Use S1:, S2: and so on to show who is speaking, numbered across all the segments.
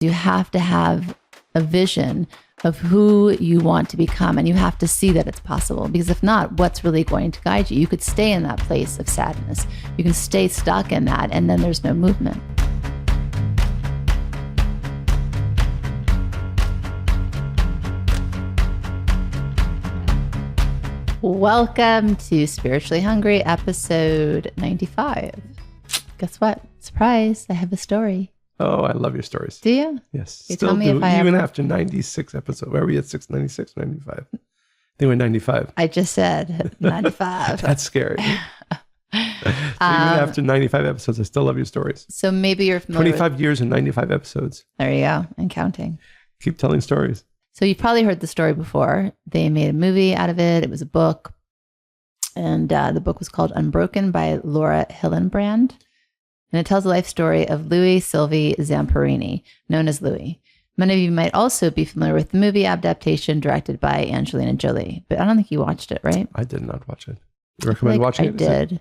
S1: You have to have a vision of who you want to become, and you have to see that it's possible, because if not, what's really going to guide you? You could stay in that place of sadness. You can stay stuck in that, and then there's no movement. Welcome to Spiritually Hungry, episode 95. Guess what? Surprise, I have a story.
S2: Oh, I love your stories.
S1: Do you?
S2: Yes.
S1: You
S2: Still
S1: tell me
S2: do,
S1: if I
S2: even
S1: ever...
S2: after 96 episodes. Where are we at? 96, 95? I think we're 95.
S1: I just said 95.
S2: That's scary. So even after 95 episodes, I still love your stories.
S1: So maybe you're familiar
S2: 25 years and 95 episodes.
S1: There you go, and counting.
S2: Keep telling stories.
S1: So you've probably heard the story before. They made a movie out of it. It was a book. And the book was called Unbroken by Laura Hillenbrand. And it tells the life story of Louis Silvi Zamperini, known as Louis. Many of you might also be familiar with the movie adaptation directed by Angelina Jolie. But I don't think you watched it, right?
S2: I did not watch it. You recommend watching it?
S1: I did.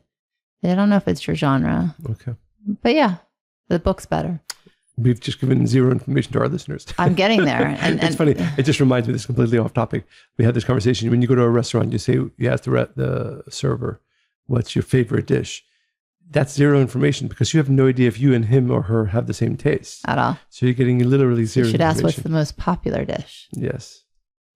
S1: I don't know if it's your genre.
S2: Okay.
S1: But yeah, the book's better.
S2: We've just given zero information to our listeners.
S1: I'm getting there. And
S2: it's funny. It just reminds me, this is completely off topic. We had this conversation. When you go to a restaurant, you ask the server, what's your favorite dish? That's zero information because you have no idea if you and him or her have the same taste.
S1: At all.
S2: So you're getting literally zero
S1: You should
S2: information.
S1: ask what's the most popular dish.
S2: Yes.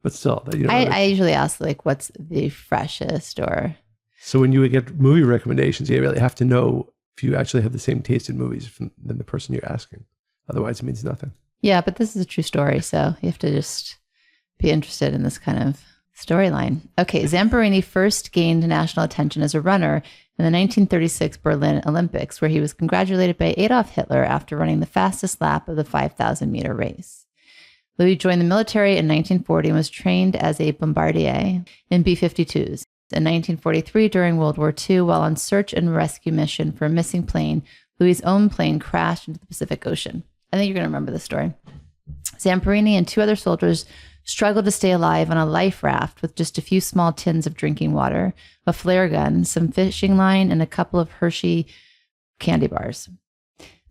S2: But still.
S1: I usually ask what's the freshest or...
S2: So when you get movie recommendations, you really have to know if you actually have the same taste in movies than the person you're asking. Otherwise, it means nothing.
S1: Yeah, but this is a true story, so you have to just be interested in this kind of storyline. Okay, Zamperini first gained national attention as a runner in the 1936 Berlin Olympics, where he was congratulated by Adolf Hitler after running the fastest lap of the 5,000-meter race. Louis joined the military in 1940 and was trained as a bombardier in B-52s. In 1943, during World War II, while on search and rescue mission for a missing plane, Louis' own plane crashed into the Pacific Ocean. I think you're going to remember this story. Zamperini and two other soldiers struggled to stay alive on a life raft with just a few small tins of drinking water, a flare gun, some fishing line, and a couple of Hershey candy bars.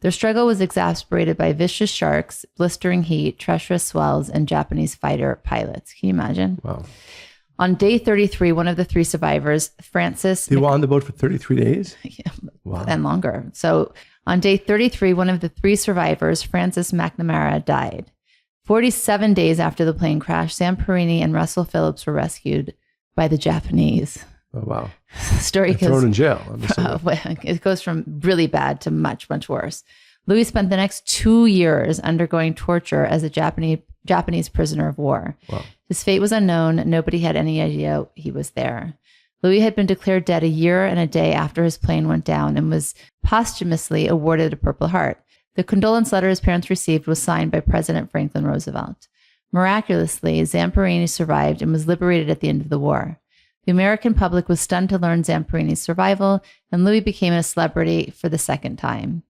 S1: Their struggle was exacerbated by vicious sharks, blistering heat, treacherous swells, and Japanese fighter pilots. Can you imagine?
S2: Wow.
S1: On day 33, one of the three survivors, Francis...
S2: They were on the boat for 33 days?
S1: Yeah,
S2: wow.
S1: And longer. So on day 33, one of the three survivors, Francis McNamara, died. 47 days after the plane crash, Zamperini and Russell Phillips were rescued by the Japanese.
S2: Oh, wow.
S1: Story goes,
S2: thrown in jail.
S1: It goes from really bad to much, much worse. Louis spent the next 2 years undergoing torture as a Japanese prisoner of war.
S2: Wow.
S1: His fate was unknown. Nobody had any idea he was there. Louis had been declared dead a year and a day after his plane went down and was posthumously awarded a Purple Heart. The condolence letter his parents received was signed by President Franklin Roosevelt. Miraculously, Zamperini survived and was liberated at the end of the war. The American public was stunned to learn Zamperini's survival, and Louis became a celebrity for the second time.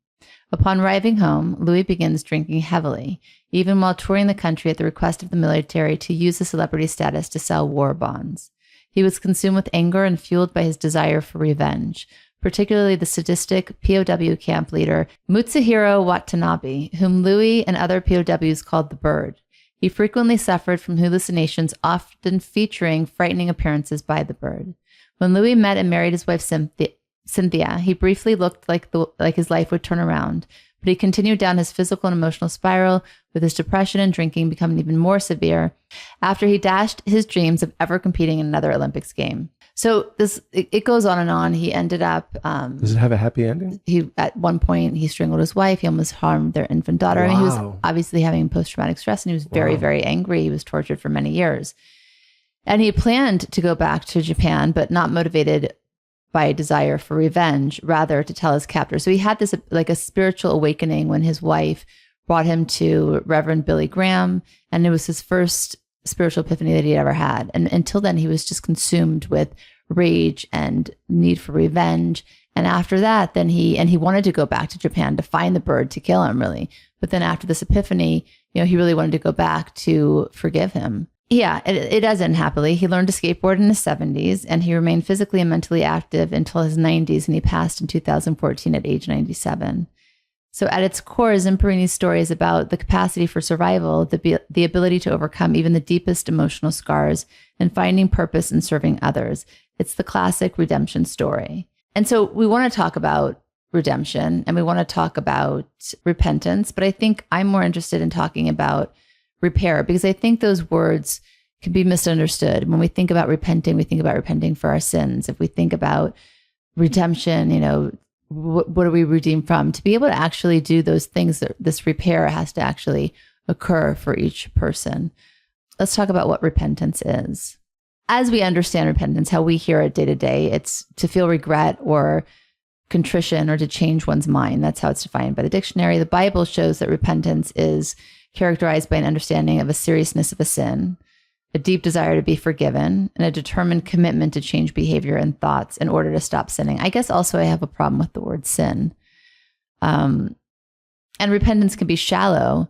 S1: Upon arriving home, Louis begins drinking heavily, even while touring the country at the request of the military to use his celebrity status to sell war bonds. He was consumed with anger and fueled by his desire for revenge, particularly the sadistic POW camp leader Mutsuhiro Watanabe, whom Louis and other POWs called the Bird. He frequently suffered from hallucinations, often featuring frightening appearances by the Bird. When Louis met and married his wife Cynthia, he briefly looked like his life would turn around, but he continued down his physical and emotional spiral, with his depression and drinking becoming even more severe after he dashed his dreams of ever competing in another Olympics game. So it goes on and on. He ended up...
S2: Does it have a happy ending?
S1: At one point, he strangled his wife. He almost harmed their infant daughter.
S2: Wow.
S1: And he was obviously having post-traumatic stress, and he was very, very angry. He was tortured for many years. And he planned to go back to Japan, but not motivated by a desire for revenge, rather to tell his captors. So he had this a spiritual awakening when his wife brought him to Reverend Billy Graham, and it was his first spiritual epiphany that he ever had. And until then, he was just consumed with rage and need for revenge. And after that, then he wanted to go back to Japan to find the Bird to kill him, really. But then after this epiphany, he really wanted to go back to forgive him. Yeah, it does end happily. He learned to skateboard in his 70s, and he remained physically and mentally active until his 90s, and he passed in 2014 at age 97. So at its core, Zamperini's story is about the capacity for survival, the ability to overcome even the deepest emotional scars, and finding purpose in serving others. It's the classic redemption story. And so we want to talk about redemption and we want to talk about repentance, but I think I'm more interested in talking about repair, because I think those words can be misunderstood. When we think about repenting, we think about repenting for our sins. If we think about redemption, what are we redeemed from? To be able to actually do those things, this repair has to actually occur for each person. Let's talk about what repentance is. As we understand repentance, how we hear it day to day, it's to feel regret or contrition or to change one's mind. That's how it's defined by the dictionary. The Bible shows that repentance is characterized by an understanding of a seriousness of a sin, a deep desire to be forgiven, and a determined commitment to change behavior and thoughts in order to stop sinning. I guess also I have a problem with the word sin. And repentance can be shallow,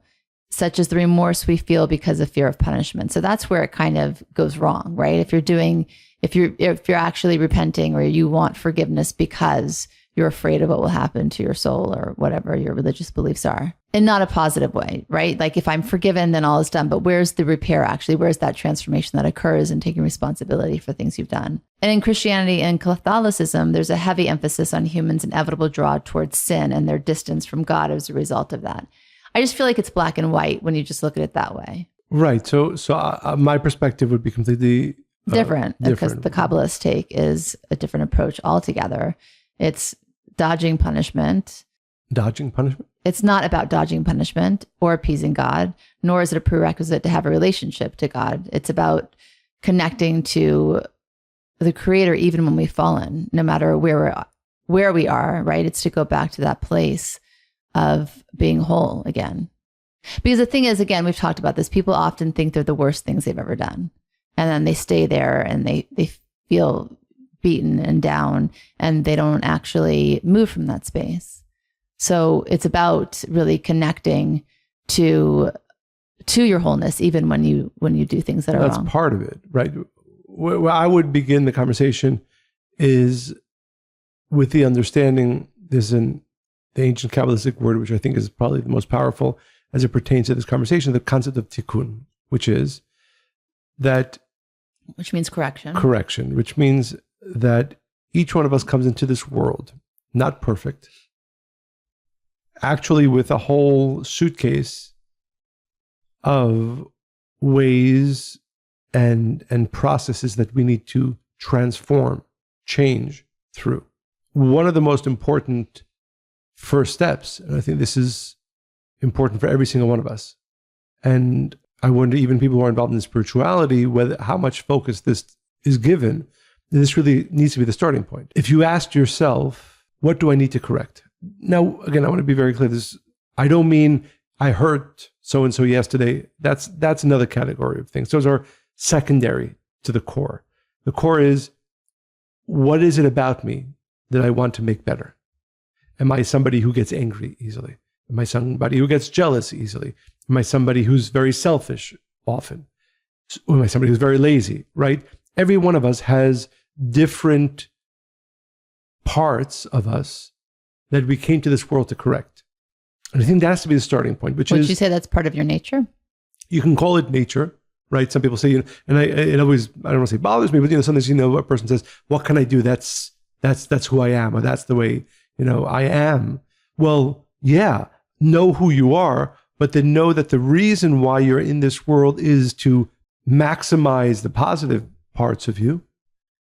S1: such as the remorse we feel because of fear of punishment. So that's where it kind of goes wrong, right? If you're actually repenting or you want forgiveness because you're afraid of what will happen to your soul or whatever your religious beliefs are, in not a positive way, right? Like if I'm forgiven, then all is done. But where's the repair actually? Where's that transformation that occurs in taking responsibility for things you've done? And in Christianity and Catholicism, there's a heavy emphasis on humans' inevitable draw towards sin and their distance from God as a result of that. I just feel like it's black and white when you just look at it that way.
S2: Right. So my perspective would be completely
S1: different, because the Kabbalist take is a different approach altogether. It's dodging punishment.
S2: Dodging punishment?
S1: It's not about dodging punishment or appeasing God, nor is it a prerequisite to have a relationship to God. It's about connecting to the Creator even when we've fallen, no matter where we are, right? It's to go back to that place of being whole again. Because the thing is, again, we've talked about this, people often think they're the worst things they've ever done. And then they stay there and they feel beaten and down, and they don't actually move from that space. So it's about really connecting to your wholeness, even when you do things that are wrong.
S2: That's part of it, right? Where I would begin the conversation is with the understanding, there's the ancient Kabbalistic word, which I think is probably the most powerful as it pertains to this conversation, the concept of tikkun, which means
S1: correction.
S2: Correction, which means that each one of us comes into this world, not perfect, actually with a whole suitcase of ways and processes that we need to transform, change through. One of the most important first steps, and I think this is important for every single one of us, and I wonder even people who are involved in spirituality, how much focus this is given. This really needs to be the starting point. If you asked yourself, what do I need to correct? Now, again, I want to be very clear. I don't mean I hurt so-and-so yesterday. That's another category of things. Those are secondary to the core. The core is, what is it about me that I want to make better? Am I somebody who gets angry easily? Am I somebody who gets jealous easily? Am I somebody who's very selfish often? Or am I somebody who's very lazy, right? Every one of us has different parts of us that we came to this world to correct. And I think that has to be the starting point, which is...
S1: Would you say that's part of your nature?
S2: You can call it nature, right? Some people say, and it always, I don't want to say bothers me, but sometimes, a person says, what can I do? That's who I am, or that's the way, I am. Well, yeah, know who you are, but then know that the reason why you're in this world is to maximize the positive parts of you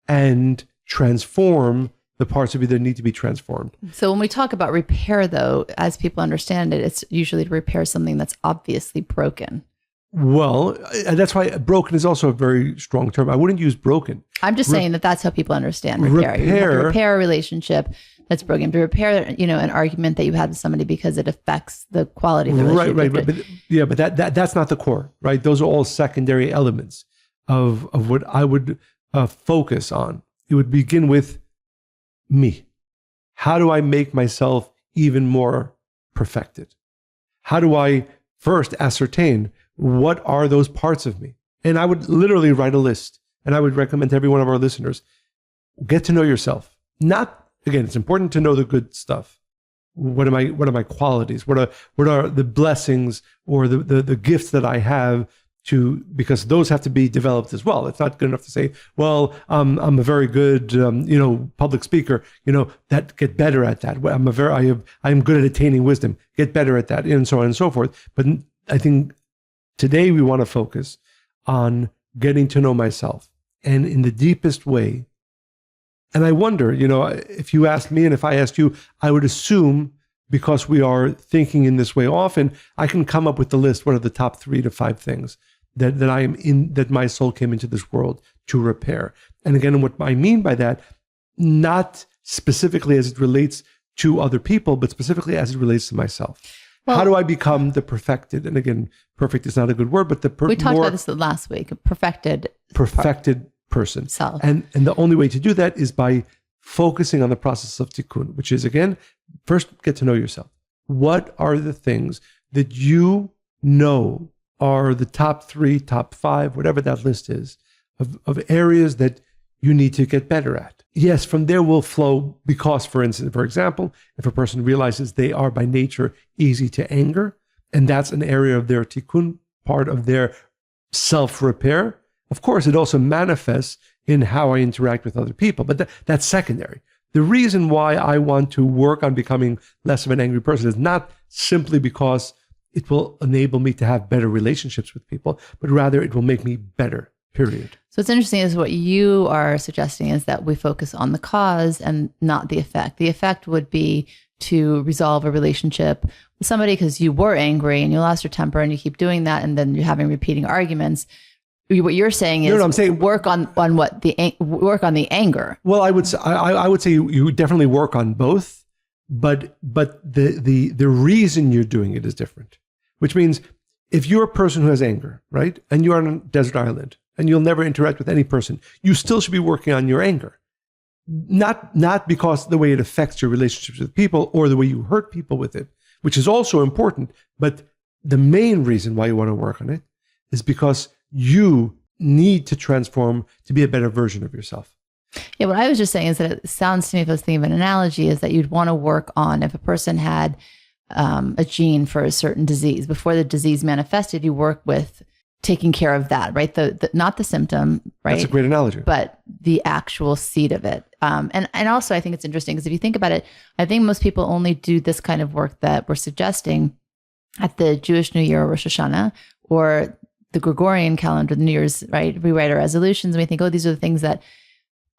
S2: and transform the parts of you that need to be transformed.
S1: So when we talk about repair, though, as people understand it, it's usually to repair something that's obviously broken.
S2: Well, and that's why broken is also a very strong term. I wouldn't use broken.
S1: I'm just saying that's how people understand repair. You have to repair a relationship that's broken, to repair, an argument that you had with somebody because it affects the quality of the relationship.
S2: Right. But that's not the core, right? Those are all secondary elements of what I would focus on. It would begin with me. How do I make myself even more perfected? How do I first ascertain what are those parts of me? And I would literally write a list, and I would recommend to every one of our listeners, get to know yourself. Again, it's important to know the good stuff, what are my qualities? What are the blessings or the gifts that I have because those have to be developed as well. It's not good enough to say, well, I'm a very good, public speaker, that get better at that. I'm good at attaining wisdom, get better at that, and so on and so forth. But I think today we want to focus on getting to know myself and in the deepest way. And I wonder, if you asked me and if I asked you, I would assume because we are thinking in this way often, I can come up with the list. What are the top 3 to 5 things that my soul came into this world to repair? And again, what I mean by that, not specifically as it relates to other people, but specifically as it relates to myself. Well, how do I become the perfected? And again, perfect is not a good word, but we
S1: talked about this last week. Perfected
S2: person.
S1: Self.
S2: And the only way to do that is by focusing on the process of tikkun, which is, again, first get to know yourself. What are the things that you know are the top 3, top 5, whatever that list is, of areas that you need to get better at? Yes, from there will flow, because, for example, if a person realizes they are by nature easy to anger, and that's an area of their tikkun, part of their self-repair, of course, it also manifests in how I interact with other people, but that's secondary. The reason why I want to work on becoming less of an angry person is not simply because it will enable me to have better relationships with people, but rather it will make me better, period.
S1: So what's interesting is what you are suggesting is that we focus on the cause and not the effect. The effect would be to resolve a relationship with somebody because you were angry and you lost your temper and you keep doing that, and then you're having repeating arguments. What you're saying is
S2: I'm saying
S1: work on the anger.
S2: Well, I would say you definitely work on both, but the reason you're doing it is different. Which means if you're a person who has anger, right, and you're on a desert island and you'll never interact with any person, you still should be working on your anger. Not because the way it affects your relationships with people or the way you hurt people with it, which is also important, but the main reason why you want to work on it is because you need to transform to be a better version of yourself.
S1: Yeah, what I was just saying is that it sounds to me, if I was thinking of an analogy, is that you'd want to work on, if a person had a gene for a certain disease, before the disease manifested, you work with taking care of that, right? The not the symptom, right?
S2: That's a great analogy.
S1: But the actual seed of it. And also I think it's interesting because if you think about it, I think most people only do this kind of work that we're suggesting at the Jewish New Year or Rosh Hashanah, or the Gregorian calendar, the New Year's, right? We write our resolutions and we think, oh, these are the things that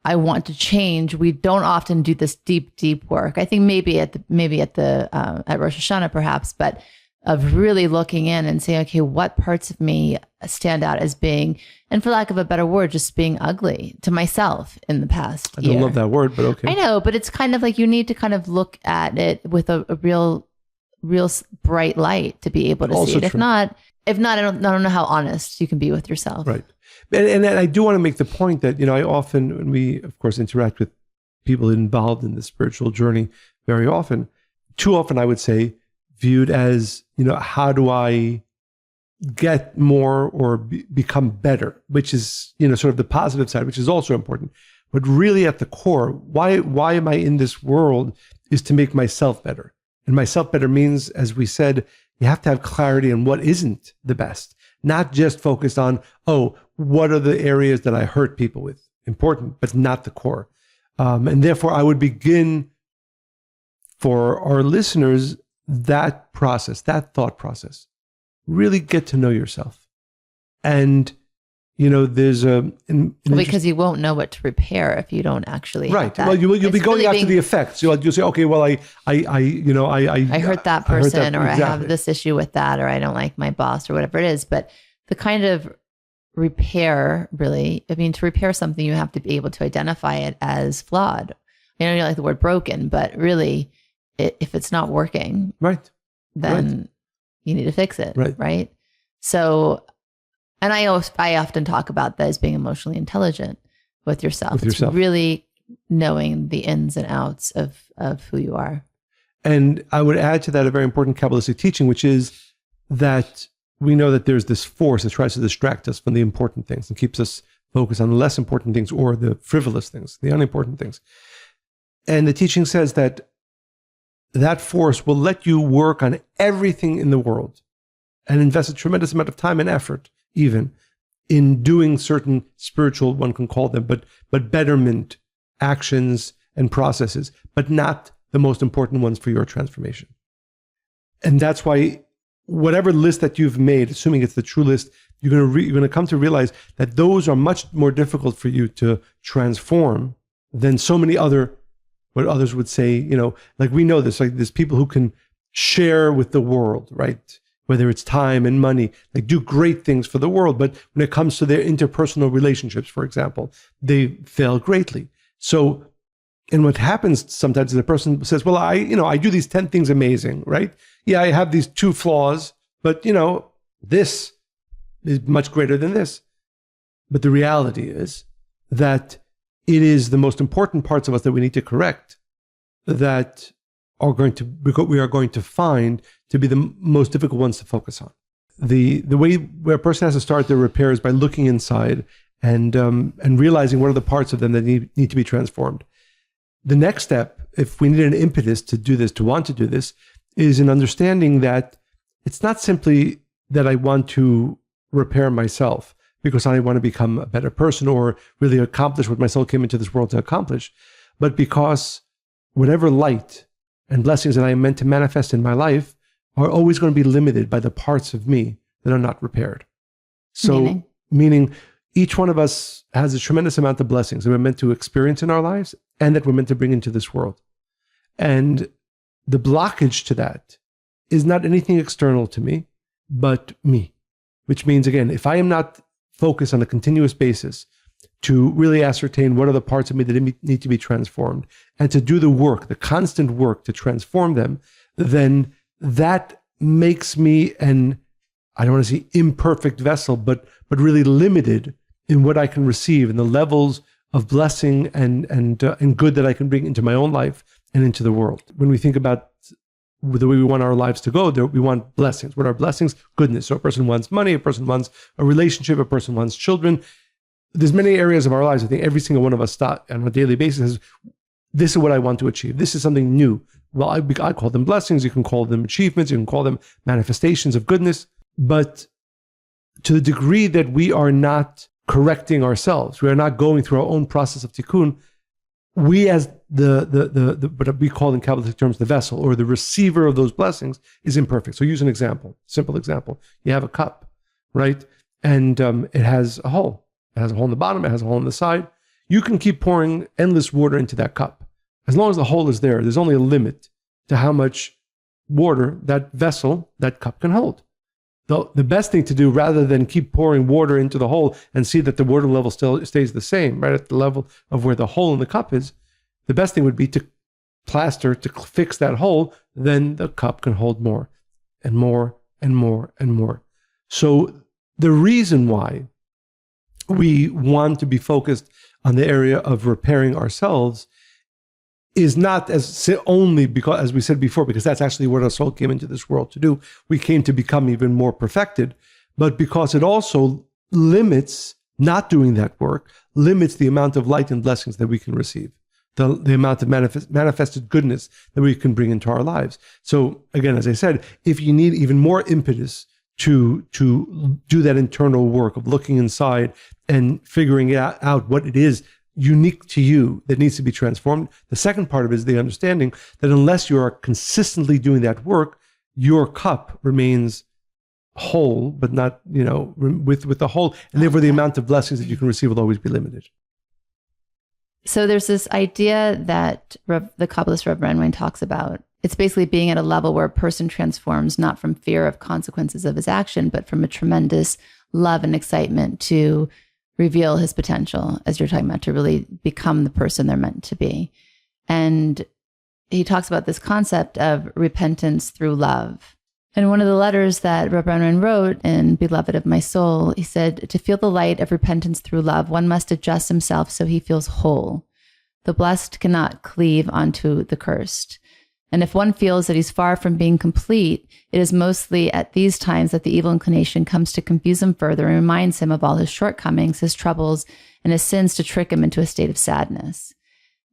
S1: I want to change. We don't often do this deep work. I think maybe at Rosh Hashanah perhaps, but of really looking in and saying, okay, what parts of me stand out as being, and for lack of a better word, just being ugly to myself in the past year.
S2: I don't love that word, but okay.
S1: I know, but it's kind of like you need to kind of look at it with a real bright light to be able to see it. If not, I don't know how honest you can be with yourself.
S2: Right. And I do want to make the point that, I often, when we, of course, interact with people involved in the spiritual journey very often, too often I would say, viewed as, how do I get more or become better, which is, sort of the positive side, which is also important. But really at the core, why am I in this world is to make myself better. And myself better means, as we said, you have to have clarity on what isn't the best, not just focused on, what are the areas that I hurt people with? Important, but not the core. And therefore, I would begin for our listeners, that process, that thought process, really get to know yourself. And, there's
S1: because you won't know what to repair if you don't actually
S2: right. Have that. Well, you'll be going after the effects. You'll say, okay, well, I
S1: hurt that person, or exactly. I have this issue with that, or I don't like my boss, or whatever it is. But the kind of repair, really, to repair something, you have to be able to identify it as flawed. You don't like the word broken, but really, if it's not working,
S2: right,
S1: then you need to fix it, right? So, and I often talk about that as being emotionally intelligent with yourself. It's really knowing the ins and outs of who you are.
S2: And I would add to that a very important Kabbalistic teaching, which is that we know that there's this force that tries to distract us from the important things and keeps us focused on the less important things or the frivolous things, the unimportant things. And the teaching says that that force will let you work on everything in the world and invest a tremendous amount of time and effort, even in doing certain spiritual, one can call them, but betterment actions and processes, but not the most important ones for your transformation. And that's why whatever list that you've made, assuming it's the true list, you're going to come to realize that those are much more difficult for you to transform than so many other, what others would say, like we know this, like there's people who can share with the world, right? Whether it's time and money, like do great things for the world. But when it comes to their interpersonal relationships, for example, they fail greatly. So, and what happens sometimes is the person says, well, I do these 10 things amazing, right? Yeah, I have these 2 flaws, but this is much greater than this. But the reality is that it is the most important parts of us that we need to correct that we are going to find to be the most difficult ones to focus on. The way where a person has to start their repair is by looking inside and realizing what are the parts of them that need to be transformed. The next step, if we need an impetus to do this, to want to do this, is an understanding that it's not simply that I want to repair myself because I want to become a better person or really accomplish what my soul came into this world to accomplish, but because whatever light and blessings that I am meant to manifest in my life are always going to be limited by the parts of me that are not repaired. So, meaning each one of us has a tremendous amount of blessings that we're meant to experience in our lives and that we're meant to bring into this world. And the blockage to that is not anything external to me, but me. Which means, again, if I am not focused on a continuous basis to really ascertain what are the parts of me that need to be transformed and to do the work, the constant work to transform them, then that makes me an, I don't want to say imperfect vessel, but really limited in what I can receive and the levels of blessing and good that I can bring into my own life and into the world. When we think about the way we want our lives to go, we want blessings. What are blessings? Goodness. So a person wants money, a person wants a relationship, a person wants children. There's many areas of our lives. I think every single one of us on a daily basis says, this is what I want to achieve. This is something new. Well, I call them blessings. You can call them achievements. You can call them manifestations of goodness. But to the degree that we are not correcting ourselves, we are not going through our own process of tikkun, we as the what we call in Kabbalistic terms the vessel or the receiver of those blessings is imperfect. So use an example, simple example. You have a cup, right? And it has a hole. It has a hole in the bottom. It has a hole in the side. You can keep pouring endless water into that cup. As long as the hole is there, there's only a limit to how much water that vessel, that cup can hold. The best thing to do, rather than keep pouring water into the hole and see that the water level still stays the same, right at the level of where the hole in the cup is, the best thing would be to plaster, to fix that hole, then the cup can hold more and more and more and more. So the reason why we want to be focused on the area of repairing ourselves is not only because, as we said before, because that's actually what our soul came into this world to do. We came to become even more perfected, but because it also limits, not doing that work, limits the amount of light and blessings that we can receive, the amount of manifested goodness that we can bring into our lives. So again, as I said, if you need even more impetus to do that internal work of looking inside and figuring out what it is unique to you that needs to be transformed. The second part of it is the understanding that unless you are consistently doing that work, your cup remains whole, but not, with the whole, and therefore the amount of blessings that you can receive will always be limited.
S1: So there's this idea that the Kabbalist Reb Renwein talks about. It's basically being at a level where a person transforms not from fear of consequences of his action, but from a tremendous love and excitement to reveal his potential, as you're talking about, to really become the person they're meant to be. And he talks about this concept of repentance through love. In one of the letters that Reb Renwein wrote in Beloved of My Soul, he said, to feel the light of repentance through love, one must adjust himself so he feels whole. The blessed cannot cleave onto the cursed. And if one feels that he's far from being complete, it is mostly at these times that the evil inclination comes to confuse him further and reminds him of all his shortcomings, his troubles, and his sins to trick him into a state of sadness.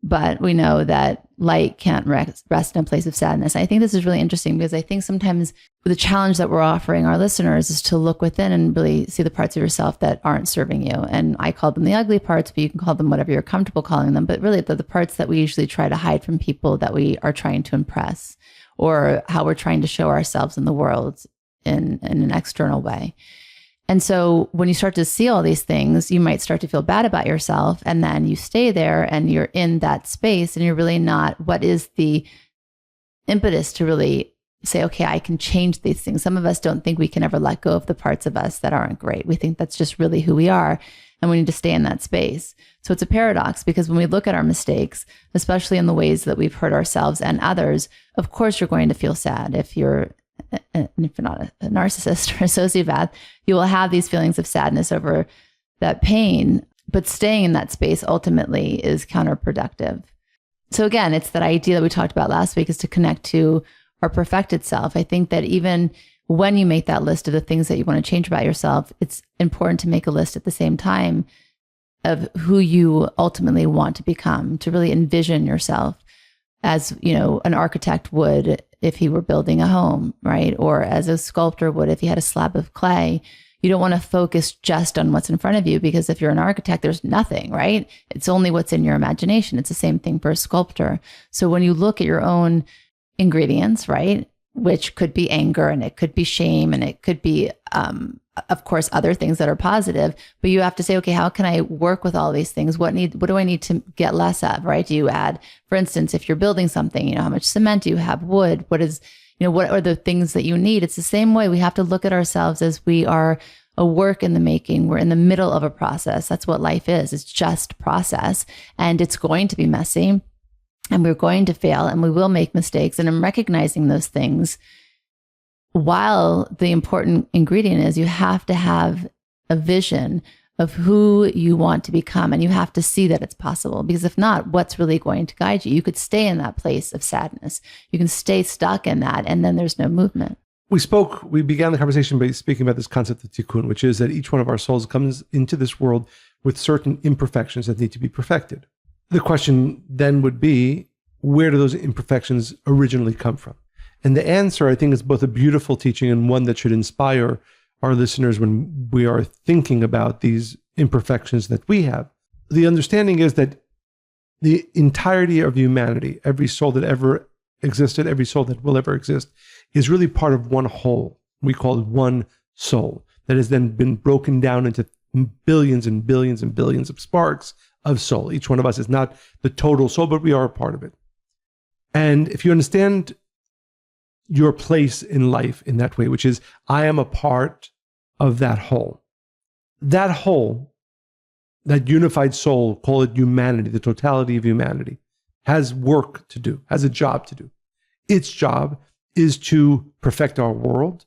S1: but we know that light can't rest in a place of sadness. I think this is really interesting because I think sometimes the challenge that we're offering our listeners is to look within and really see the parts of yourself that aren't serving you. And I call them the ugly parts, but you can call them whatever you're comfortable calling them. But really, they're the parts that we usually try to hide from people that we are trying to impress, or how we're trying to show ourselves in the world in an external way. And so when you start to see all these things, you might start to feel bad about yourself. And then you stay there and you're in that space and you're really not, what is the impetus to really say, okay, I can change these things. Some of us don't think we can ever let go of the parts of us that aren't great. We think that's just really who we are. And we need to stay in that space. So it's a paradox because when we look at our mistakes, especially in the ways that we've hurt ourselves and others, of course, you're going to feel sad. If you're not a narcissist or a sociopath, you will have these feelings of sadness over that pain, but staying in that space ultimately is counterproductive. So again, it's that idea that we talked about last week, is to connect to our perfected self. I think that even when you make that list of the things that you want to change about yourself, it's important to make a list at the same time of who you ultimately want to become, to really envision yourself as, you know, an architect would if he were building a home, right? Or as a sculptor would if he had a slab of clay. You don't want to focus just on what's in front of you, because if you're an architect, there's nothing, right? It's only what's in your imagination. It's the same thing for a sculptor. So when you look at your own ingredients, right, which could be anger and it could be shame and it could be, of course, other things that are positive, but you have to say, okay, how can I work with all these things? What do I need to get less of, right? Do you add, for instance, if you're building something, you know, how much cement do you have, wood? What are the things that you need? It's the same way. We have to look at ourselves as we are a work in the making. We're in the middle of a process. That's what life is. It's just process, and it's going to be messy, and we're going to fail, and we will make mistakes. And I'm recognizing those things, while the important ingredient is you have to have a vision of who you want to become, and you have to see that it's possible, because if not, what's really going to guide you? You could stay in that place of sadness. You can stay stuck in that, and then there's no movement.
S2: We began the conversation by speaking about this concept of tikkun, which is that each one of our souls comes into this world with certain imperfections that need to be perfected. The question then would be, where do those imperfections originally come from? And the answer, I think, is both a beautiful teaching and one that should inspire our listeners when we are thinking about these imperfections that we have. The understanding is that the entirety of humanity, every soul that ever existed, every soul that will ever exist, is really part of one whole. We call it one soul that has then been broken down into billions and billions and billions of sparks of soul. Each one of us is not the total soul, but we are a part of it. And if you understand your place in life in that way, which is, I am a part of that whole, that unified soul, call it humanity, the totality of humanity, has work to do, has a job to do. Its job is to perfect our world,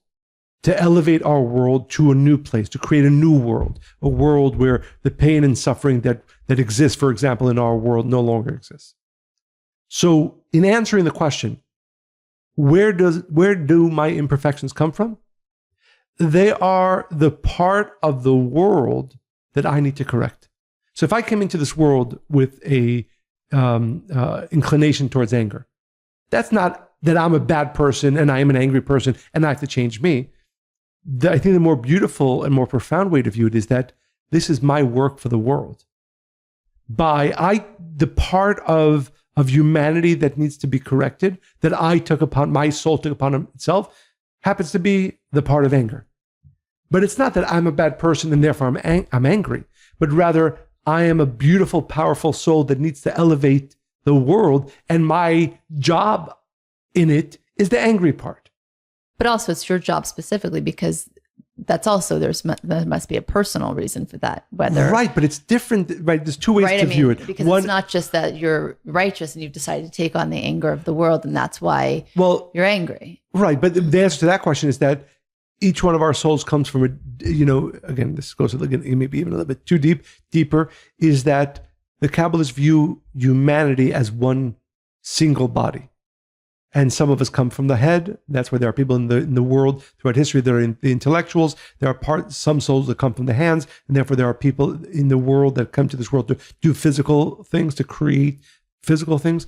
S2: to elevate our world to a new place, to create a new world, a world where the pain and suffering that exists, for example, in our world no longer exists. So in answering the question, where do my imperfections come from? They are the part of the world that I need to correct. So if I came into this world with a inclination towards anger, that's not that I'm a bad person and I am an angry person and I have to change me. I think the more beautiful and more profound way to view it is that this is my work for the world. The part of humanity that needs to be corrected, that my soul took upon itself, happens to be the part of anger. But it's not that I'm a bad person and therefore I'm angry, but rather I am a beautiful, powerful soul that needs to elevate the world, and my job in it is the angry part.
S1: But also it's your job specifically, because that's also, there must be a personal reason for that. Whether
S2: right, but it's different. Right, there's two ways to view it.
S1: Because it's not just that you're righteous and you've decided to take on the anger of the world, and that's why you're angry.
S2: Right, but the answer to that question is that each one of our souls comes from again, this goes maybe even a little bit too deeper, is that the Kabbalists view humanity as one single body. And some of us come from the head. That's why there are people in the world throughout history that are the intellectuals. There are some souls that come from the hands, and therefore there are people in the world that come to this world to do physical things, to create physical things.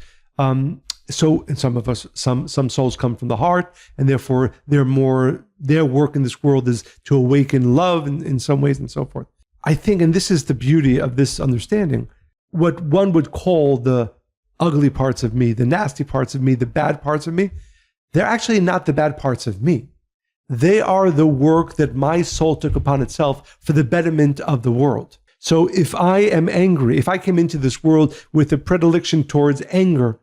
S2: So in some of us, some souls come from the heart, and therefore their work in this world is to awaken love in some ways and so forth. I think, and this is the beauty of this understanding, what one would call the ugly parts of me, the nasty parts of me, the bad parts of me, they're actually not the bad parts of me. They are the work that my soul took upon itself for the betterment of the world. So if I am angry, if I came into this world with a predilection towards anger,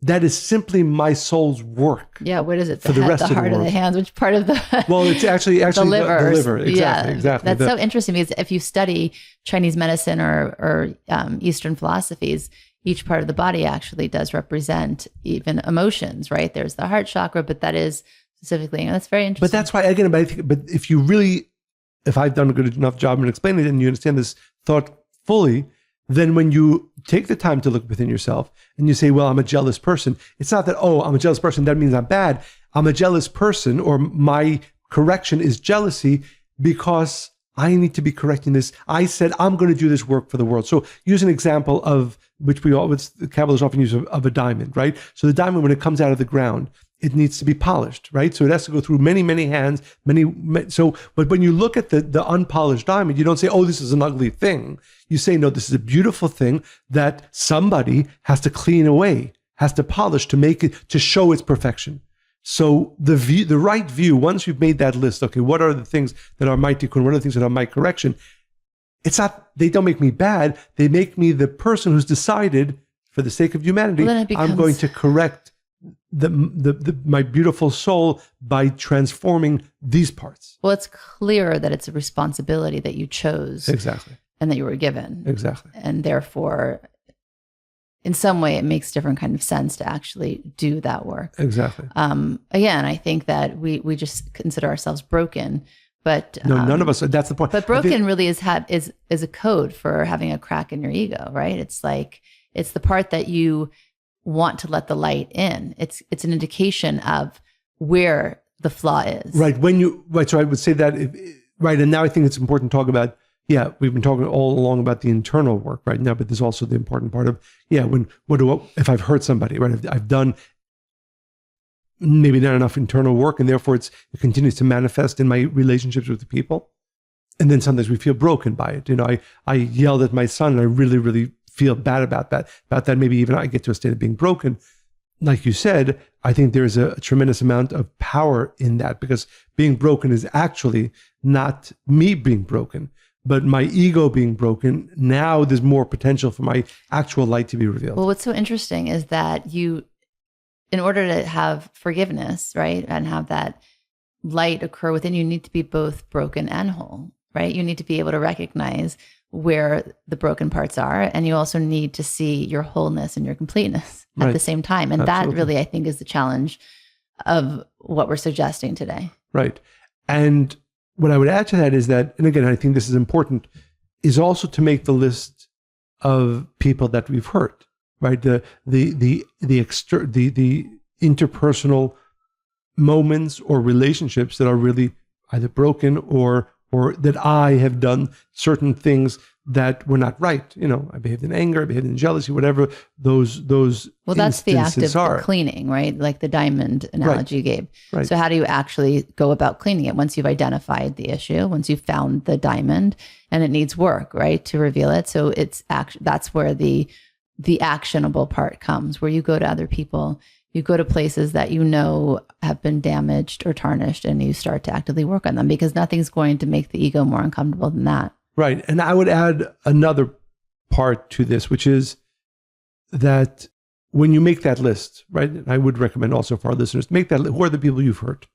S2: that is simply my soul's work.
S1: Yeah, what is it?
S2: For the rest of the
S1: heart, or the hands? Which part of the?
S2: Well, it's actually
S1: the liver.
S2: The liver. Exactly.
S1: That's so interesting, because if you study Chinese medicine or Eastern philosophies, each part of the body actually does represent even emotions, right? There's the heart chakra, but that is specifically, that's very interesting.
S2: But that's why, again, but if you really, if I've done a good enough job in explaining it and you understand this thought fully, then when you take the time to look within yourself and you say, well, I'm a jealous person, it's not that, oh, I'm a jealous person, that means I'm bad. I'm a jealous person, or my correction is jealousy because I need to be correcting this. I said, I'm going to do this work for the world. So use an example of, which we always, the Kabbalists often use of a diamond, right? So the diamond, when it comes out of the ground, it needs to be polished, right? So it has to go through many, many hands, but when you look at the unpolished diamond, you don't say, oh, this is an ugly thing. You say, no, this is a beautiful thing that somebody has to clean away, has to polish to make it, to show its perfection. So the right view, once you've made that list, okay, what are the things that are my tikkun, what are the things that are my correction? It's not, they don't make me bad. They make me the person who's decided, for the sake of humanity, I'm going to correct my beautiful soul by transforming these parts.
S1: Well, it's clear that it's a responsibility that you chose.
S2: Exactly.
S1: And that you were given.
S2: Exactly.
S1: And therefore, in some way, it makes different kind of sense to actually do that work.
S2: Exactly.
S1: Again, I think that we just consider ourselves broken, but
S2: no, none of us. That's the point.
S1: But broken really is a code for having a crack in your ego, right? It's like, it's the part that you want to let the light in. It's an indication of where the flaw is.
S2: Right. So I would say that, right. And now I think it's important to talk about, we've been talking all along about the internal work right now, but there's also the important part of, if I've hurt somebody, right? I've done maybe not enough internal work, and therefore it continues to manifest in my relationships with the people. And then sometimes we feel broken by it. I yelled at my son and I really, really feel bad about that. Maybe even I get to a state of being broken. Like you said, I think there's a tremendous amount of power in that, because being broken is actually not me being broken, but my ego being broken. Now there's more potential for my actual light to be revealed.
S1: Well, what's so interesting is that in order to have forgiveness, right, and have that light occur within you, need to be both broken and whole, right? You need to be able to recognize where the broken parts are, and you also need to see your wholeness and your completeness at the same time. And Absolutely. That really, I think, is the challenge of what we're suggesting today. Right.
S2: And what I would add to that is that, and again, I think this is important, is also to make the list of people that we've hurt, right? The interpersonal moments or relationships that are really either broken or that I have done certain things that were not right. I behaved in anger, I behaved in jealousy, whatever those
S1: Well, that's the act of cleaning, right? Like the diamond analogy you gave. Right. So how do you actually go about cleaning it? Once you've identified the issue, once you've found the diamond, and it needs work, right, to reveal it. So that's where the actionable part comes, where you go to other people, you go to places that have been damaged or tarnished, and you start to actively work on them, because nothing's going to make the ego more uncomfortable than that.
S2: Right. And I would add another part to this, which is that when you make that list, right, and I would recommend also for our listeners, make that list. Who are the people you've hurt?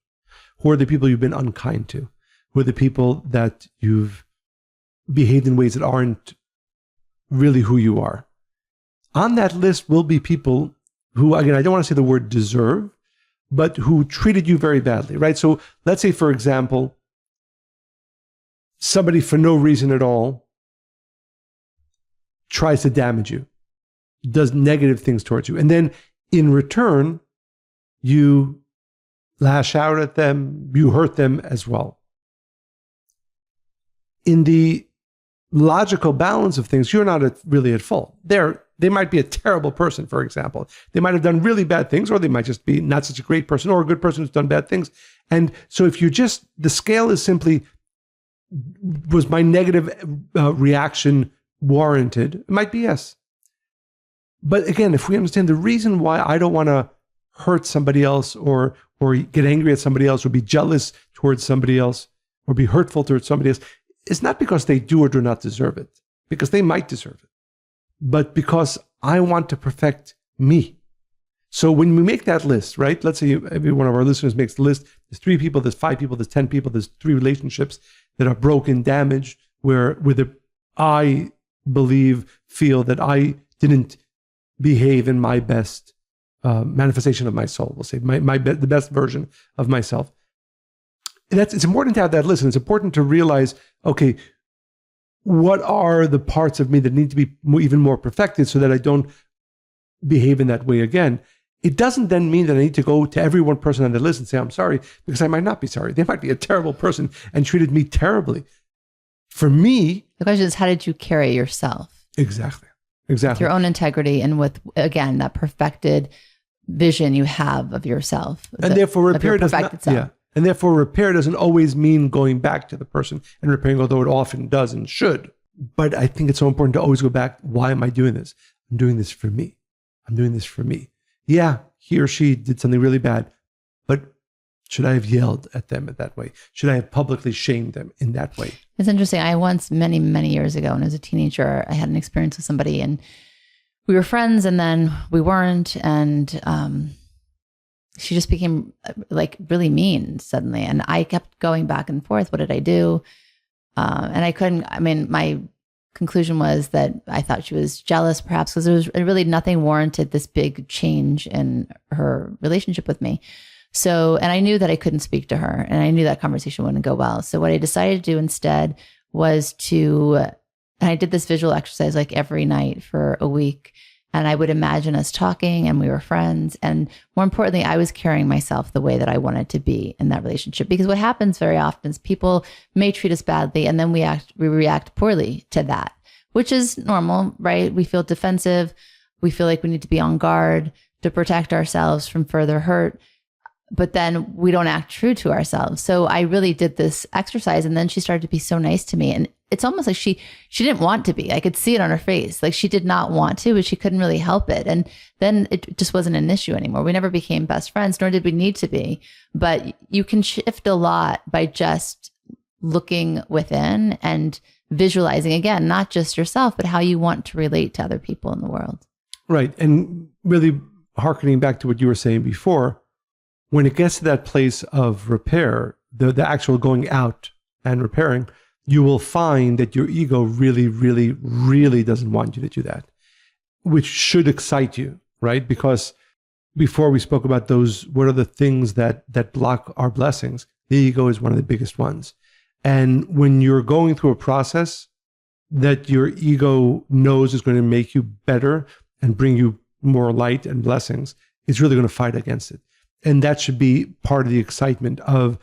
S2: Who are the people you've been unkind to? Who are the people that you've behaved in ways that aren't really who you are? On that list will be people who, again, I don't want to say the word deserve, but who treated you very badly, right? So let's say, for example, somebody for no reason at all tries to damage you, does negative things towards you. And then in return, you lash out at them, you hurt them as well. In the logical balance of things, you're not really at fault. They're They might be a terrible person, for example. They might have done really bad things, or they might just be not such a great person or a good person who's done bad things. And so if you just, the scale is simply, was my negative reaction warranted? It might be yes. But again, if we understand the reason why I don't want to hurt somebody else or get angry at somebody else or be jealous towards somebody else or be hurtful towards somebody else, it's not because they do or do not deserve it, because they might deserve it, but because I want to perfect me. So when we make that list, right? Let's say every one of our listeners makes the list. There's 3 people, there's 5 people, there's 10 people, there's 3 relationships that are broken, damaged, where I feel that I didn't behave in my best manifestation of my soul. We'll say the best version of myself. It's important to have that list. And it's important to realize, okay, what are the parts of me that need to be even more perfected so that I don't behave in that way again? It doesn't then mean that I need to go to every one person on the list and say, I'm sorry, because I might not be sorry. They might be a terrible person and treated me terribly. For me,
S1: the question is, how did you carry yourself?
S2: Exactly.
S1: With your own integrity and with, again, that perfected vision you have of yourself.
S2: And therefore repair And therefore repair doesn't always mean going back to the person and repairing, although it often does and should. But I think it's so important to always go back. Why am I doing this? I'm doing this for me. I'm doing this for me. Yeah, he or she did something really bad, but should I have yelled at them in that way? Should I have publicly shamed them in that way?
S1: It's interesting. I once, many, many years ago, when I was a teenager, I had an experience with somebody and we were friends and then we weren't. And she just became like really mean suddenly. And I kept going back and forth. What did I do? And I couldn't, my conclusion was that I thought she was jealous perhaps because there was really nothing warranted this big change in her relationship with me. So, and I knew that I couldn't speak to her and I knew that conversation wouldn't go well. So what I decided to do instead was and I did this visual exercise like every night for a week. And I would imagine us talking and we were friends. And more importantly, I was carrying myself the way that I wanted to be in that relationship. Because what happens very often is people may treat us badly and then we react poorly to that, which is normal, right? We feel defensive. We feel like we need to be on guard to protect ourselves from further hurt. But then we don't act true to ourselves. So I really did this exercise and then she started to be so nice to me. And it's almost like she didn't want to be. I could see it on her face. Like she did not want to, but she couldn't really help it. And then it just wasn't an issue anymore. We never became best friends, nor did we need to be. But you can shift a lot by just looking within and visualizing, again, not just yourself, but how you want to relate to other people in the world.
S2: Right. And really hearkening back to what you were saying before, when it gets to that place of repair, the actual going out and repairing, you will find that your ego really, really, really doesn't want you to do that, which should excite you, right? Because before we spoke about those, what are the things that block our blessings? The ego is one of the biggest ones. And when you're going through a process that your ego knows is going to make you better and bring you more light and blessings, it's really going to fight against it. And that should be part of the excitement of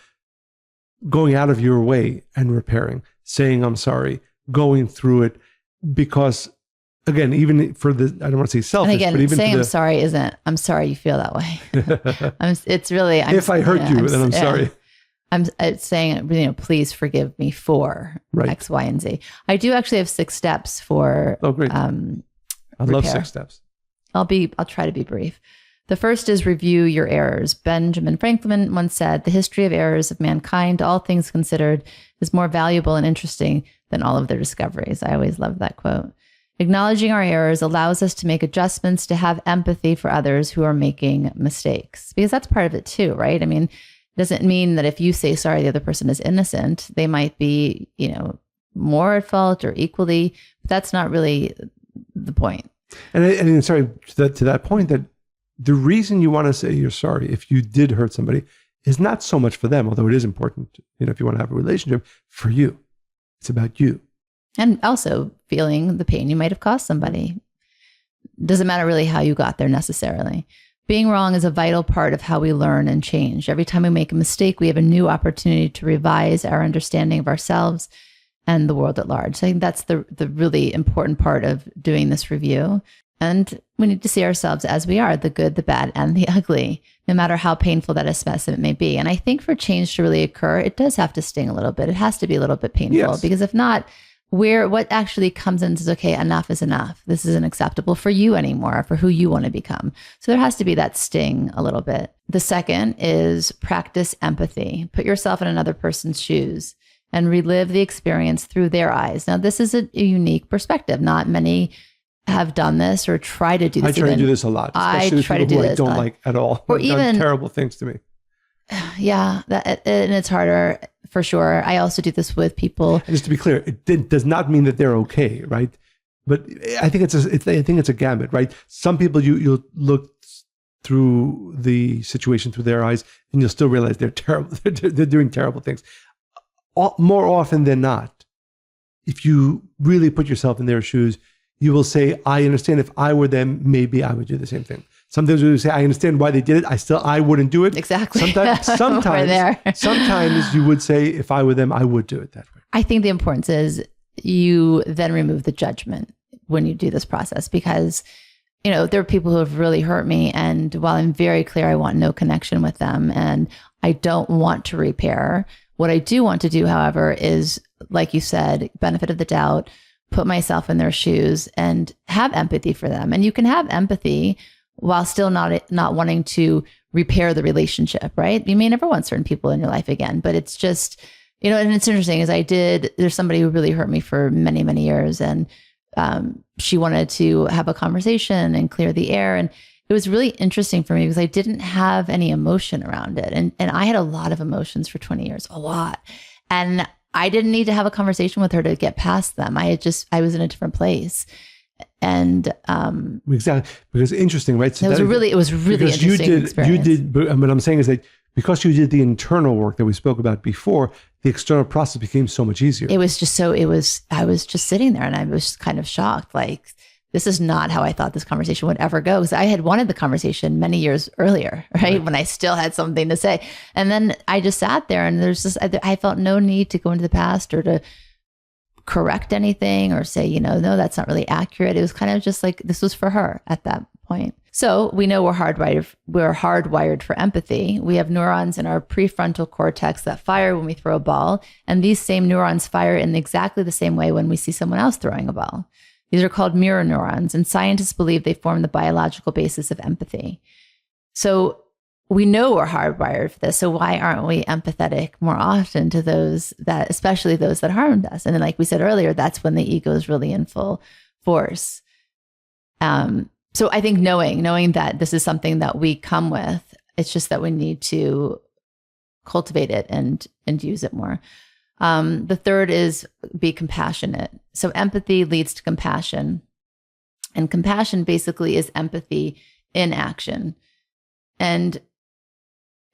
S2: going out of your way and repairing, saying, I'm sorry, going through it. Because again, even for I don't want to say selfish,
S1: and again,
S2: but even
S1: saying I'm sorry isn't, I'm sorry you feel that way. It's really,
S2: if I hurt you, then I'm sorry.
S1: It's saying, please forgive me for X, Y, and Z. I do actually have 6 steps for,
S2: great. I love 6 steps.
S1: I'll try to be brief. The first is review your errors. Benjamin Franklin once said, the history of errors of mankind, all things considered, is more valuable and interesting than all of their discoveries. I always loved that quote. Acknowledging our errors allows us to make adjustments, to have empathy for others who are making mistakes, because that's part of it too, right? It doesn't mean that if you say sorry, the other person is innocent. They might be, more at fault or equally, but that's not really the point.
S2: And sorry, to that point, that the reason you want to say you're sorry if you did hurt somebody is not so much for them, although it is important, if you want to have a relationship, for you. It's about you.
S1: And also feeling the pain you might have caused somebody. Doesn't matter really how you got there necessarily. Being wrong is a vital part of how we learn and change. Every time we make a mistake, we have a new opportunity to revise our understanding of ourselves and the world at large. So I think that's the really important part of doing this review. And we need to see ourselves as we are, the good, the bad, and the ugly, no matter how painful that assessment may be. And I think for change to really occur, it does have to sting a little bit. It has to be a little bit painful,
S2: Yes.
S1: because if not, what actually comes in is, okay, enough is enough. This isn't acceptable for you anymore, for who you want to become. So there has to be that sting a little bit. The second is practice empathy. Put yourself in another person's shoes and relive the experience through their eyes. Now, this is a unique perspective. Not many have done this or try to do this.
S2: I try to do this a lot, especially with people who I don't like at all,
S1: or
S2: who have done terrible things to me.
S1: Yeah, and it's harder for sure. I also do this with people.
S2: And just to be clear, it does not mean that they're okay, right? But I think it's a gamut, right? Some people you'll look through the situation through their eyes, and you'll still realize they're terrible. They're doing terrible things. More often than not, if you really put yourself in their shoes, you will say, I understand. If I were them, maybe I would do the same thing. Sometimes we would say, I understand why they did it. I wouldn't do it.
S1: Exactly.
S2: Sometimes you would say, if I were them, I would do it that way.
S1: I think the importance is you then remove the judgment when you do this process, because, there are people who have really hurt me. And while I'm very clear, I want no connection with them and I don't want to repair. What I do want to do, however, is, like you said, benefit of the doubt, put myself in their shoes and have empathy for them. And you can have empathy while still not wanting to repair the relationship, right? You may never want certain people in your life again, but it's just, and it's interesting is there's somebody who really hurt me for many, many years. And she wanted to have a conversation and clear the air. And it was really interesting for me because I didn't have any emotion around it. And I had a lot of emotions for 20 years, a lot. And I didn't need to have a conversation with her to get past them. I was in a different place. And
S2: exactly, because interesting, right? So
S1: it was really interesting experience.
S2: You did, what I'm saying is that because you did the internal work that we spoke about before, the external process became so much easier.
S1: I was just sitting there and I was kind of shocked. Like, this is not how I thought this conversation would ever go. Because I had wanted the conversation many years earlier, right? When I still had something to say. And then I just sat there and I felt no need to go into the past or to correct anything or say, no, that's not really accurate. It was kind of just like, this was for her at that point. So we know we're hardwired for empathy. We have neurons in our prefrontal cortex that fire when we throw a ball. And these same neurons fire in exactly the same way when we see someone else throwing a ball. These are called mirror neurons, and scientists believe they form the biological basis of empathy. So we know we're hardwired for this. So why aren't we empathetic more often to especially those that harmed us? And then, like we said earlier, that's when the ego is really in full force. So I think knowing that this is something that we come with, it's just that we need to cultivate it and use it more. The third is be compassionate. So empathy leads to compassion. And compassion basically is empathy in action. And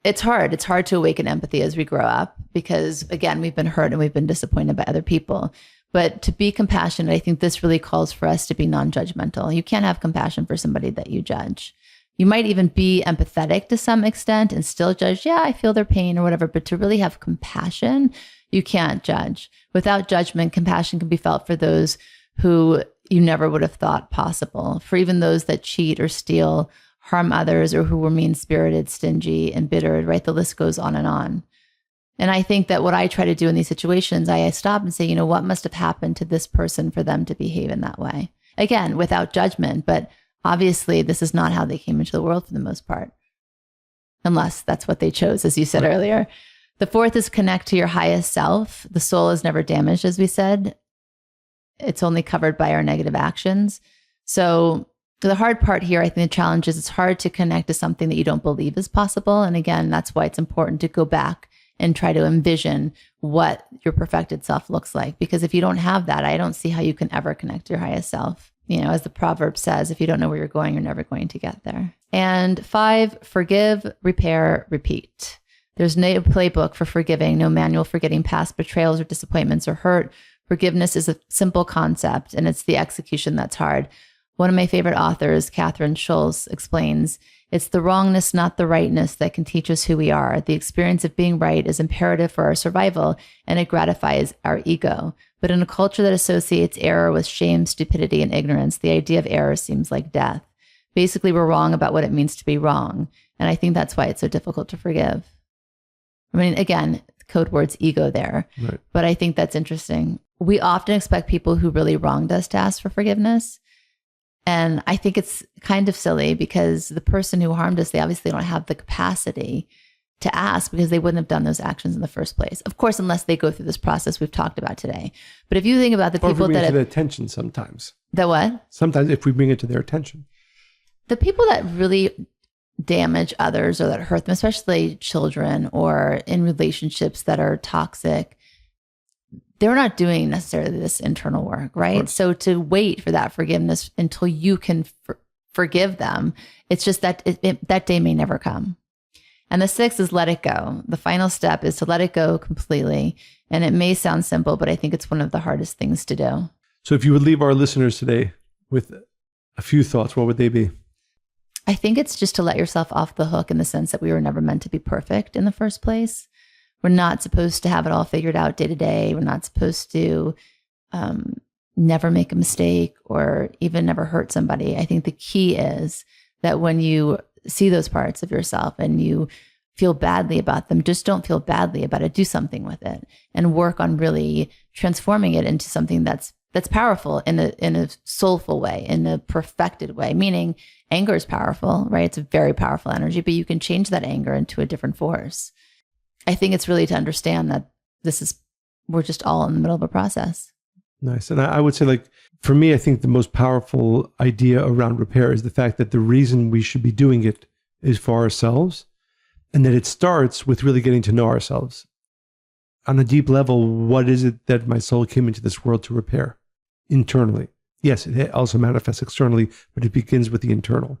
S1: it's hard. It's hard to awaken empathy as we grow up because, again, we've been hurt and we've been disappointed by other people. But to be compassionate, I think this really calls for us to be non-judgmental. You can't have compassion for somebody that you judge. You might even be empathetic to some extent and still judge, yeah, I feel their pain or whatever. But to really have compassion, you can't judge. Without judgment, compassion can be felt for those who you never would have thought possible, for even those that cheat or steal, harm others, or who were mean-spirited, stingy, embittered, right? The list goes on. And I think that what I try to do in these situations, I stop and say, what must have happened to this person for them to behave in that way? Again, without judgment, but obviously this is not how they came into the world for the most part, unless that's what they chose, as you said earlier. The fourth is connect to your highest self. The soul is never damaged, as we said. It's only covered by our negative actions. So the hard part here, I think the challenge is it's hard to connect to something that you don't believe is possible. And again, that's why it's important to go back and try to envision what your perfected self looks like. Because if you don't have that, I don't see how you can ever connect to your highest self. As the proverb says, if you don't know where you're going, you're never going to get there. And 5, forgive, repair, repeat. There's no playbook for forgiving, no manual for getting past betrayals or disappointments or hurt. Forgiveness is a simple concept, and it's the execution that's hard. One of my favorite authors, Catherine Schulz, explains, it's the wrongness, not the rightness, that can teach us who we are. The experience of being right is imperative for our survival, and it gratifies our ego. But in a culture that associates error with shame, stupidity, and ignorance, the idea of error seems like death. Basically, we're wrong about what it means to be wrong. And I think that's why it's so difficult to forgive. I mean, again, code words ego there.
S2: Right.
S1: But I think that's interesting. We often expect people who really wronged us to ask for forgiveness. And I think it's kind of silly because the person who harmed us, they obviously don't have the capacity to ask because they wouldn't have done those actions in the first place. Of course, unless they go through this process we've talked about today. But if you think about the
S2: or
S1: people
S2: if we bring
S1: that
S2: it to their
S1: have,
S2: attention sometimes.
S1: the what?
S2: Sometimes if we bring it to their attention.
S1: The people that really damage others or that hurt them, especially children or in relationships that are toxic, they're not doing necessarily this internal work, right? So to wait for that forgiveness until you can forgive them, it's just that that day may never come. And the 6th is let it go. The final step is to let it go completely. And it may sound simple, but I think it's one of the hardest things to do.
S2: So if you would leave our listeners today with a few thoughts, what would they be?
S1: I think it's just to let yourself off the hook in the sense that we were never meant to be perfect in the first place. We're not supposed to have it all figured out day to day. We're not supposed to never make a mistake or even never hurt somebody. I think the key is that when you see those parts of yourself and you feel badly about them, just don't feel badly about it. Do something with it and work on really transforming it into something that's powerful in a soulful way, in a perfected way, meaning anger is powerful, right? It's a very powerful energy, but you can change that anger into a different force. I think it's really to understand that we're just all in the middle of a process.
S2: Nice. And I would say, like, for me, I think the most powerful idea around repair is the fact that the reason we should be doing it is for ourselves, and that it starts with really getting to know ourselves. On a deep level, what is it that my soul came into this world to repair internally? Yes, it also manifests externally, but it begins with the internal.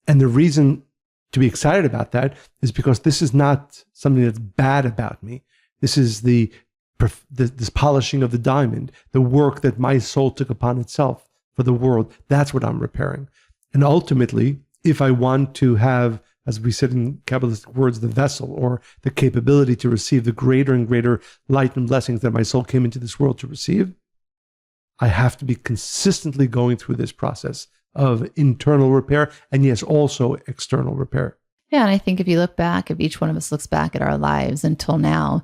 S2: And the reason to be excited about that is because this is not something that's bad about me. This is this polishing of the diamond, the work that my soul took upon itself for the world. That's what I'm repairing. And ultimately, if I want to have, as we said in Kabbalistic words, the vessel or the capability to receive the greater and greater light and blessings that my soul came into this world to receive, I have to be consistently going through this process of internal repair and, yes, also external repair.
S1: Yeah, and I think if you look back, if each one of us looks back at our lives until now,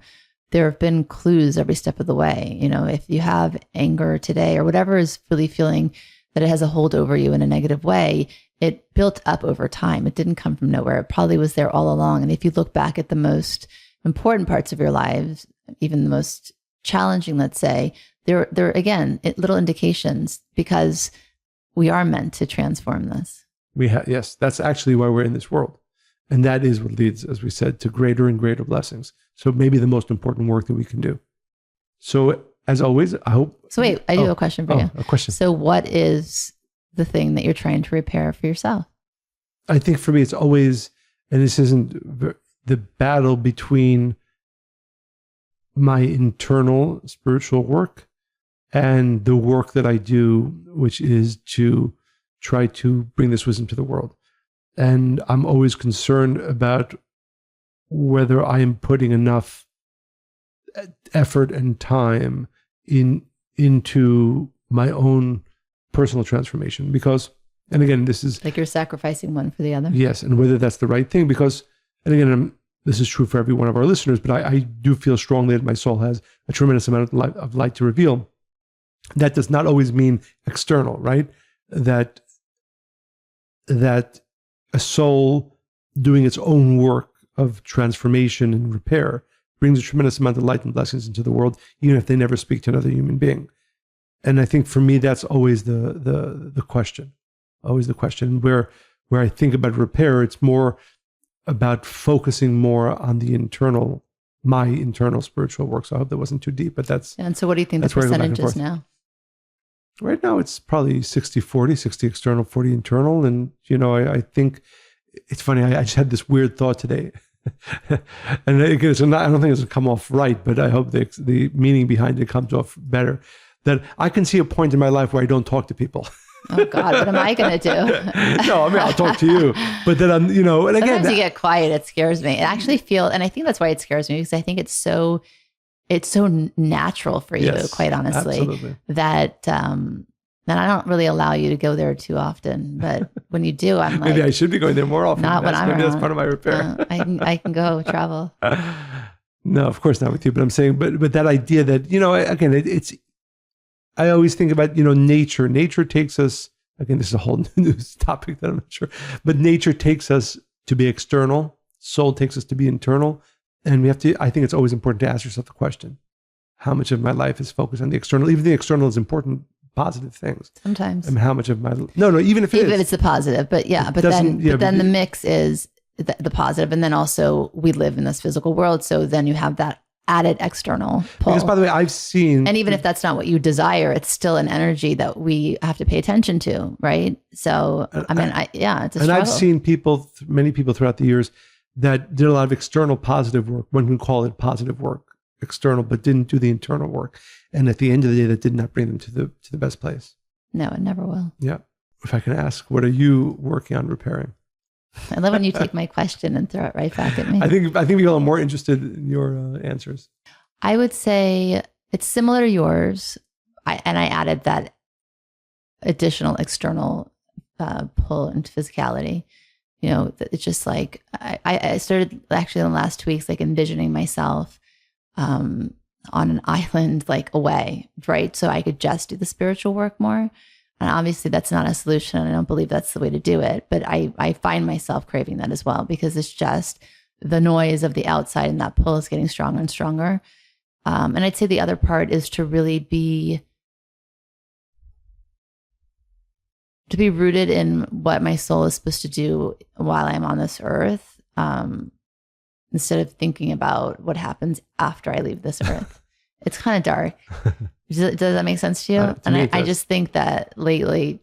S1: there have been clues every step of the way. You know, if you have anger today or whatever is really feeling that it has a hold over you in a negative way, it built up over time. It didn't come from nowhere. It probably was there all along. And if you look back at the most important parts of your lives, even the most challenging, let's say, there again, little indications, because we are meant to transform this.
S2: Yes, that's actually why we're in this world. And that is what leads, as we said, to greater and greater blessings. So maybe the most important work that we can do. So as always, I hope.
S1: So wait, I do have a question for you.
S2: A question.
S1: So what is the thing that you're trying to repair for yourself?
S2: I think for me, it's always, and this isn't the battle between my internal spiritual work and the work that I do, which is to try to bring this wisdom to the world. And I'm always concerned about whether I am putting enough effort and time into my own personal transformation. Because, and again, this is...
S1: like you're sacrificing one for the other?
S2: Yes, and whether that's the right thing. Because, and again, this is true for every one of our listeners, but I do feel strongly that my soul has a tremendous amount of light to reveal. That does not always mean external, right? That a soul doing its own work of transformation and repair brings a tremendous amount of light and blessings into the world, even if they never speak to another human being. And I think for me, that's always the question, always the question. Where I think about repair, it's more about focusing more on the internal, my internal spiritual work. So I hope that wasn't too deep, but that's...
S1: And so what do you think the percentage is now?
S2: Right now, it's probably 60-40, 60 external, 40 internal. And, I think it's funny. I just had this weird thought today. And again, I don't think it's going to come off right, but I hope the meaning behind it comes off better. That I can see a point in my life where I don't talk to people.
S1: Oh God, what am I going to do?
S2: No, I mean, I'll talk to you, but then and again,
S1: sometimes you get quiet. It scares me. It actually and I think that's why it scares me, because I think it's so it's so natural for you,
S2: Yes,
S1: quite honestly,
S2: absolutely.
S1: that and I don't really allow you to go there too often. But when you do, I'm like,
S2: Maybe I should be going there more often.
S1: not when I'm
S2: Maybe that's
S1: around.
S2: part of my repair.
S1: I can go travel.
S2: No, of course not with you. But I'm saying, but that idea that, you know, again, it's, I always think about, you know, nature. Nature takes us, again, this is a whole new topic that I'm not sure, but nature takes us to be external. Soul takes us to be internal. And we have to, I think it's always important to ask yourself the question, how much of my life is focused on the external? Even the external is important, positive things.
S1: Sometimes.
S2: And how much of my, no, even if it
S1: Even
S2: is.
S1: if it's the positive, but yeah, but then the mix is the positive. And then also we live in this physical world. So then you have that added external pull.
S2: Because by the way, I've seen,
S1: and even if that's not what you desire, it's still an energy that we have to pay attention to. Right. So, I mean, it's a struggle.
S2: And I've seen people, many people throughout the years that did a lot of external positive work. One can call it positive work, external, but didn't do the internal work. And at the end of the day, that did not bring them to the best place.
S1: No, it never will.
S2: Yeah. If I can ask, what are you working on repairing?
S1: I love when you take my question and throw it right back at me.
S2: I think people are more interested in your answers.
S1: I would say it's similar to yours. I added that additional external pull into physicality. You know, it's just like, I started actually in the last 2 weeks, like envisioning myself on an island, like away, right? So I could just do the spiritual work more. And obviously that's not a solution. I don't believe that's the way to do it. But I find myself craving that as well, because it's just the noise of the outside and that pull is getting stronger and stronger. And I'd say the other part is to really be rooted in what my soul is supposed to do while I'm on this earth, instead of thinking about what happens after I leave this earth. It's kind of dark. Does that make sense to you? And I just think that lately,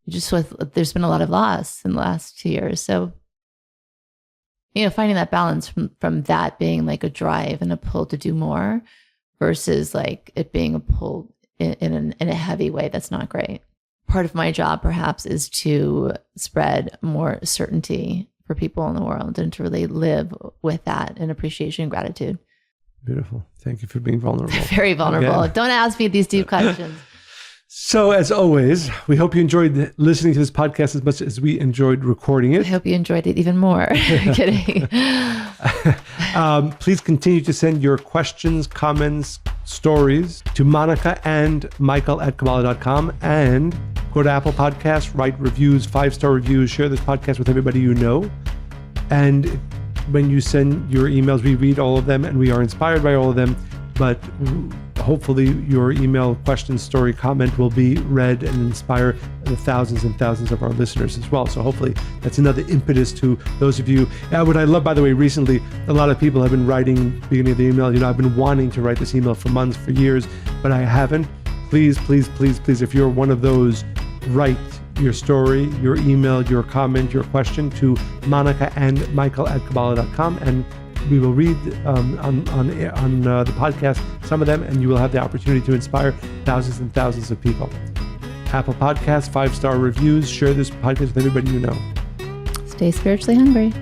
S1: there's been a lot of loss in the last 2 years. So, you know, finding that balance from that being like a drive and a pull to do more versus like it being a pull in a heavy way, that's not great. Part of my job perhaps is to spread more certainty for people in the world and to really live with that and appreciation and gratitude.
S2: Beautiful. Thank you for being vulnerable.
S1: Very vulnerable.
S2: Again.
S1: Don't ask me these deep questions.
S2: So as always, we hope you enjoyed listening to this podcast as much as we enjoyed recording it.
S1: I hope you enjoyed it even more. Kidding.
S2: Please continue to send your questions, comments, stories to Monica and Michael at Kabbalah.com, and go to Apple Podcasts, write reviews, 5-star reviews, share this podcast with everybody you know. And when you send your emails, we read all of them and we are inspired by all of them. But hopefully your email, question, story, comment will be read and inspire the thousands and thousands of our listeners as well. So hopefully that's another impetus to those of you. What I love, by the way, recently, a lot of people have been writing, beginning of the email, you know, I've been wanting to write this email for months, for years, but I haven't. Please, please, please, please, if you're one of those, write your story, your email, your comment, your question to Monica and Michael at Kabbalah.com, and we will read on the podcast some of them, and you will have the opportunity to inspire thousands and thousands of people. Apple Podcasts, 5-star reviews, share this podcast with everybody you know.
S1: Stay spiritually hungry.